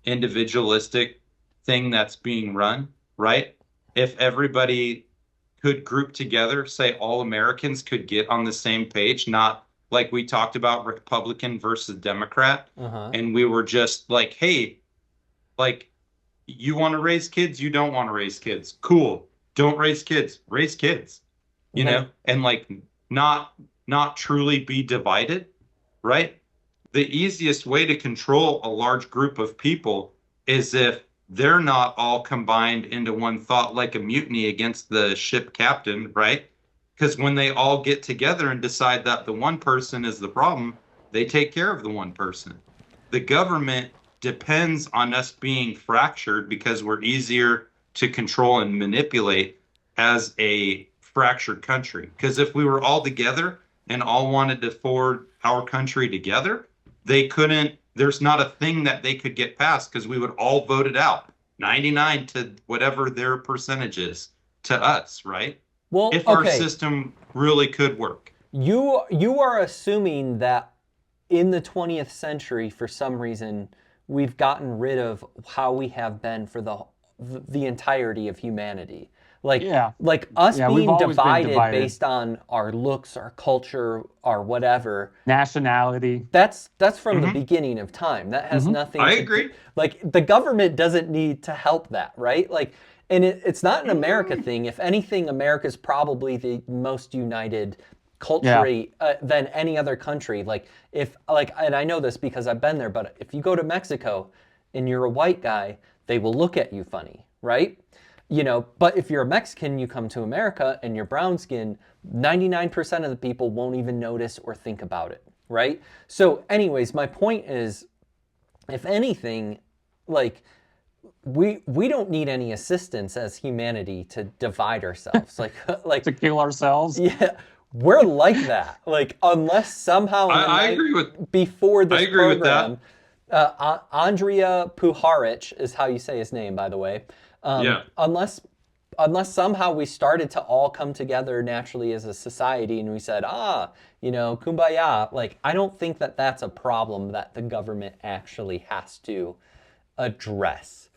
Speaker 3: individualistic thing that's being run, right? If everybody could group together, say all Americans could get on the same page, not like we talked about Republican versus Democrat,
Speaker 1: Uh-huh.
Speaker 3: and we were just like, hey, like, you want to raise kids, you don't want to raise kids, cool, don't raise kids, you know, and like not truly be divided, right? The easiest way to control a large group of people is if they're not all combined into one thought, like a mutiny against the ship captain, right? Because when they all get together and decide that the one person is the problem, they take care of the one person. The government depends on us being fractured because we're easier to control and manipulate as a fractured country. Because if we were all together and all wanted to forward our country together, they couldn't, there's not a thing that they could get past because we would all vote it out. 99 to whatever their percentage is to us, right?
Speaker 1: Well,
Speaker 3: If our
Speaker 1: okay.
Speaker 3: system really could work.
Speaker 1: You are assuming that in the 20th century, for some reason, we've gotten rid of how we have been for the entirety of humanity. Like,
Speaker 2: Yeah.
Speaker 1: like us
Speaker 2: Yeah, we've
Speaker 1: being
Speaker 2: always been
Speaker 1: divided
Speaker 2: divided.
Speaker 1: based on our looks, our culture, our whatever.
Speaker 2: Nationality.
Speaker 1: That's from the beginning of time. That has nothing
Speaker 3: I
Speaker 1: to
Speaker 3: agree.
Speaker 1: like the government doesn't need to help that, right? Like, and it's not an America thing. If anything, America's probably the most united culture than any other country. Like and I know this because I've been there, but if you go to Mexico and you're a white guy, they will look at you funny, right? You know, but if you're a Mexican, you come to America and you're brown skin, 99% of the people won't even notice or think about it, right? So anyways, my point is, if anything, like we don't need any assistance as humanity to divide ourselves. Like
Speaker 2: To kill ourselves.
Speaker 1: yeah, we're like that. Like unless somehow in the
Speaker 3: I
Speaker 1: night
Speaker 3: agree with
Speaker 1: before this
Speaker 3: I agree with
Speaker 1: program, Andrea Puharich is how you say his name, by the way.
Speaker 3: Yeah.
Speaker 1: Unless somehow we started to all come together naturally as a society and we said, you know, kumbaya. Like I don't think that that's a problem that the government actually has to address.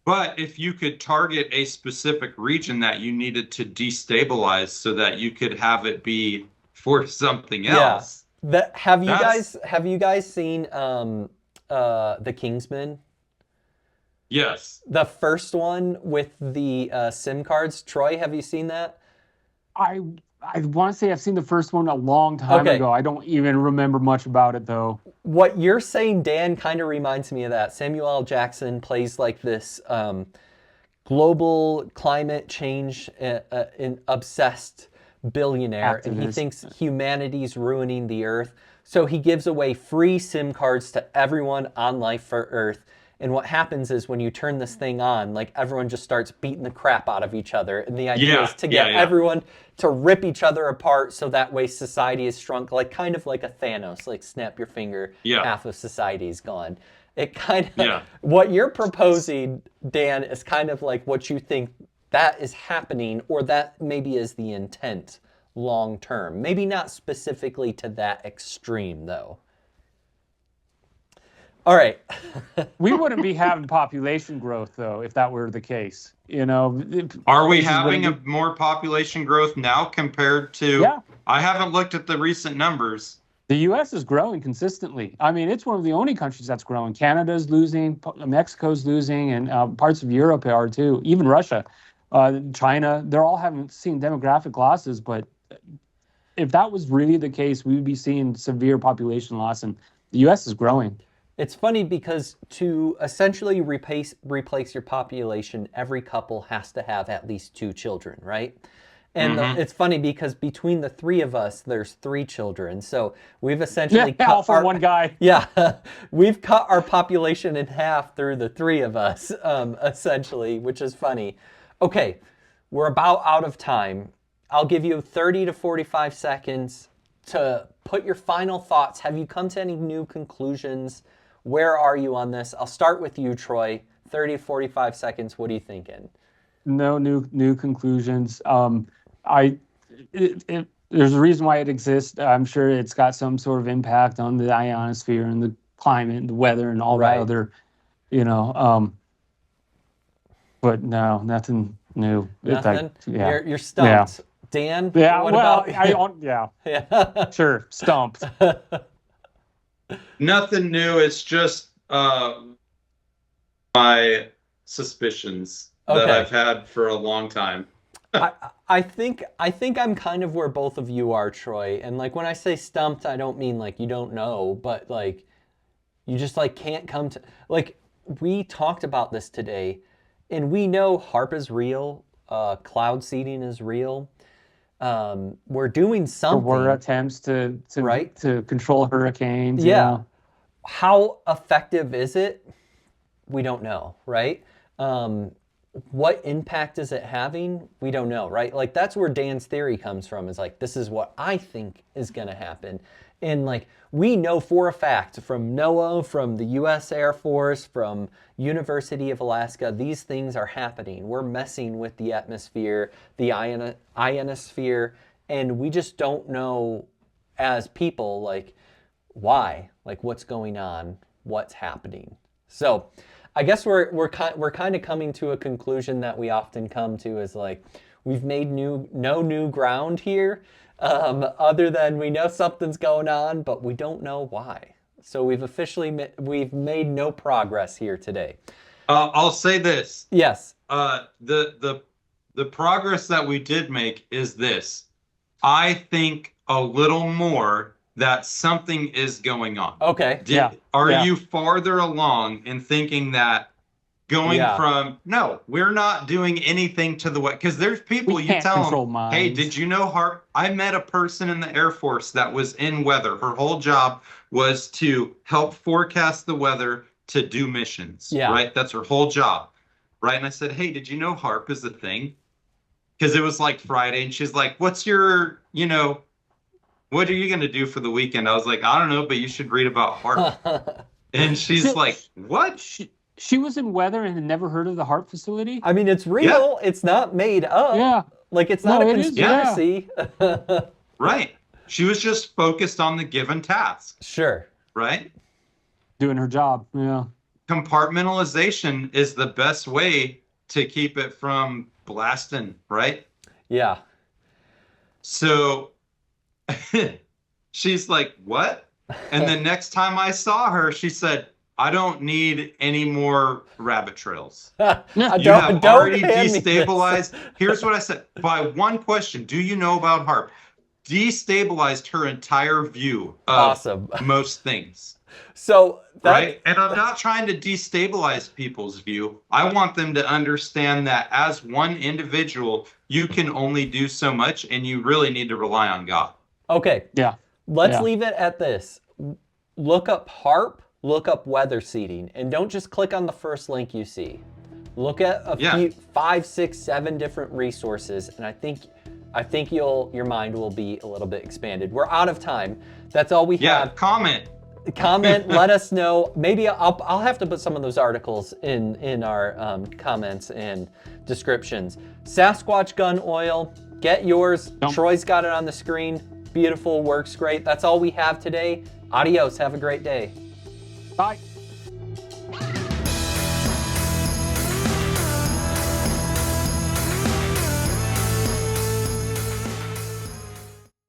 Speaker 3: But if you could target a specific region that you needed to destabilize so that you could have it be for something else.
Speaker 1: That have you
Speaker 3: That's-
Speaker 1: guys seen The Kingsman?
Speaker 3: Yes.
Speaker 1: The first one with the SIM cards. Troy, have you seen that?
Speaker 2: I want to say I've seen the first one a long time
Speaker 1: Okay.
Speaker 2: ago. I don't even remember much about it though.
Speaker 1: What you're saying, Dan, kind of reminds me of that. Samuel L. Jackson plays like this global climate change obsessed billionaire, and he
Speaker 2: Activist.
Speaker 1: thinks humanity's ruining the earth. So he gives away free SIM cards to everyone on Life for Earth. And what happens is when you turn this thing on, like everyone just starts beating the crap out of each other. And the idea is to get everyone to rip each other apart so that way society is shrunk, like kind of like a Thanos, like snap your finger, half of society is gone. It kind of, what you're proposing, Dan, is kind of like what you think that is happening, or that maybe is the intent long term. Maybe not specifically to that extreme, though. All right.
Speaker 2: We wouldn't be having population growth though if that were the case. You know,
Speaker 3: Are we having a more population growth now compared to?
Speaker 2: Yeah.
Speaker 3: I haven't looked at the recent numbers.
Speaker 2: The U.S. is growing consistently. I mean, it's one of the only countries that's growing. Canada's losing, Mexico's losing, and parts of Europe are too. Even Russia, China, they're all having seen demographic losses. But if that was really the case, we would be seeing severe population loss, and the U.S. is growing.
Speaker 1: It's funny because to essentially replace your population, every couple has to have at least 2 children, right? And it's funny because between the 3 of us, there's 3 children. So we've essentially cut
Speaker 2: for one guy.
Speaker 1: Yeah, we've cut our population in half through the 3 of us, essentially, which is funny. Okay, we're about out of time. I'll give you 30 to 45 seconds to put your final thoughts. Have you come to any new conclusions? Where are you on this? I'll start with you, Troy. 30 to 45 seconds. What are you thinking?
Speaker 2: No new conclusions. There's a reason why it exists. I'm sure it's got some sort of impact on the ionosphere and the climate and the weather and all that other, you know. But no, nothing new.
Speaker 1: Nothing?
Speaker 2: Yeah.
Speaker 1: You're stumped. Dan?
Speaker 2: Yeah,
Speaker 1: what
Speaker 2: well,
Speaker 1: about...
Speaker 2: yeah, sure, stumped.
Speaker 3: Nothing new. It's just my suspicions that I've had for a long time.
Speaker 1: I think I'm kind of where both of you are, Troy. And like when I say stumped, I don't mean like you don't know, but like you just like can't come to, like we talked about this today, and we know HAARP is real, cloud seeding is real. We're doing something.
Speaker 2: There were attempts to control hurricanes.
Speaker 1: Yeah. How effective is it? We don't know, right? what impact is it having? We don't know, right? Like that's where Dan's theory comes from, is like, this is what I think is going to happen. And like, we know for a fact from NOAA, from the US Air Force, from University of Alaska, these things are happening. We're messing with the atmosphere, the ionosphere, and we just don't know as people, like, why, like what's going on, what's happening. So I guess we're kind of coming to a conclusion that we often come to, is like, we've made no new ground here, other than we know something's going on, but we don't know why. So we've made no progress here today.
Speaker 3: I'll say this.
Speaker 1: Yes.
Speaker 3: The progress that we did make is this. I think a little more that something is going on.
Speaker 1: Okay.
Speaker 3: Are you farther along in thinking that going from, no, we're not doing anything to the weather? Because there's people, you tell them, hey, did you know HAARP? I met a person in the Air Force that was in weather. Her whole job was to help forecast the weather to do missions, right? That's her whole job, right? And I said, hey, did you know HAARP is a thing? Because it was like Friday, and she's like, what's your, what are you going to do for the weekend? I was like, I don't know, but you should read about HAARP. And she's like, what?
Speaker 2: She was in weather and had never heard of the HAARP facility?
Speaker 1: I mean, it's real. Yeah. It's not made up.
Speaker 2: Yeah.
Speaker 1: Like, it's not a conspiracy.
Speaker 3: Right. She was just focused on the given task.
Speaker 1: Sure.
Speaker 3: Right?
Speaker 2: Doing her job. Yeah.
Speaker 3: Compartmentalization is the best way to keep it from blasting, right?
Speaker 1: Yeah.
Speaker 3: So she's like, what? And the next time I saw her, she said, I don't need any more rabbit trails. You have already destabilized. Here's what I said. By one question, do you know about HAARP? Destabilized her entire view of most things.
Speaker 1: So
Speaker 3: right? And I'm not trying to destabilize people's view. I want them to understand that as one individual, you can only do so much, and you really need to rely on God.
Speaker 1: Okay.
Speaker 2: Yeah.
Speaker 1: Let's leave it at this. Look up HAARP, look up weather seeding, and don't just click on the first link you see. Look at a few, 5, 6, 7 different resources, and I think your mind will be a little bit expanded. We're out of time. That's all we have.
Speaker 3: Yeah, comment.
Speaker 1: Let us know. Maybe I'll have to put some of those articles in our comments and descriptions. Sasquatch gun oil, get yours. Troy's got it on the screen. Beautiful, works great. That's all we have today. Adios. Have a great day.
Speaker 2: Bye.